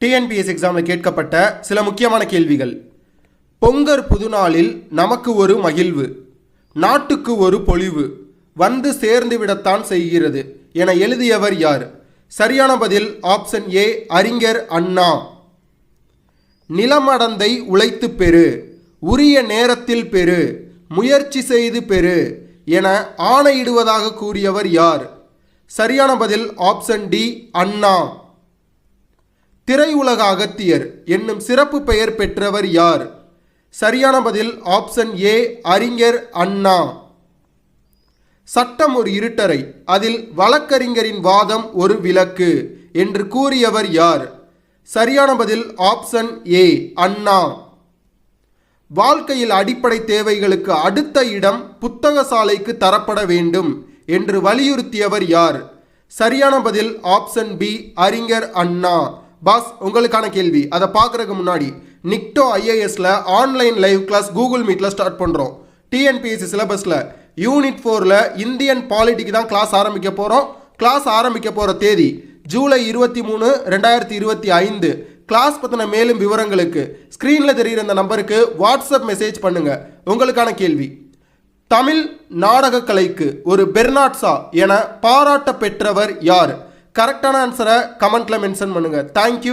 TNPS எக்ஸாமில் கேட்கப்பட்ட சில முக்கியமான கேள்விகள். பொங்கற் புதுநாளில் நமக்கு ஒரு மகிழ்வு, நாட்டுக்கு ஒரு பொலிவு, வந்து சேர்ந்து விடத்தான் செய்கிறது என எழுதியவர் யார்? சரியான பதில் ஆப்ஷன் ஏ, அறிஞர் அண்ணா. நிலமடந்தை உழைத்து பெறு, உரிய நேரத்தில் பெறு, முயற்சி செய்து பெறு என ஆணையிடுவதாக கூறியவர் யார்? சரியான பதில் ஆப்ஷன் டி, அண்ணா. திரையுலக அகத்தியர் என்னும் சிறப்பு பெயர் பெற்றவர் யார்? சரியான பதில் ஆப்ஷன் ஏ, அறிஞர் அண்ணா. சட்டம் ஒரு இருட்டறை, அதில் வழக்கறிஞரின் வாதம் ஒரு விளக்கு என்று கூறியவர் யார்? சரியான பதில் ஆப்ஷன் ஏ, அண்ணா. வாழ்க்கையில் அடிப்படை தேவைகளுக்கு அடுத்த இடம் புத்தக சாலைக்கு தரப்பட வேண்டும் என்று வலியுறுத்தியவர் யார்? சரியான பதில் ஆப்ஷன் பி, அறிஞர் அண்ணா. பாஸ், உங்களுக்கான கேள்வி. அதை பார்க்குறதுக்கு முன்னாடி நிக்டோ ஐஏஎஸ்ல ஆன்லைன் லைவ் கிளாஸ் கூகுள் மீட்ல ஸ்டார்ட் பண்ணுறோம். டிஎன்பிஎஸ்சி சிலபஸில் யூனிட் 4ல் இந்தியன் பாலிட்டிக்கு தான் கிளாஸ் ஆரம்பிக்க போகிறோம். கிளாஸ் ஆரம்பிக்க போகிற தேதி ஜூலை 23, 2025. கிளாஸ் பற்றின மேலும் விவரங்களுக்கு ஸ்க்ரீனில் தெரிகிற இந்த நம்பருக்கு வாட்ஸ்அப் மெசேஜ் பண்ணுங்கள். உங்களுக்கான கேள்வி: தமிழ் நாடக கலைக்கு ஒரு பெர்னாட்ஸா என பாராட்ட பெற்றவர் யார்? கரெக்டான ஆன்சரை கமெண்ட்ல மென்ஷன் பண்ணுங்கள். தேங்க்யூ.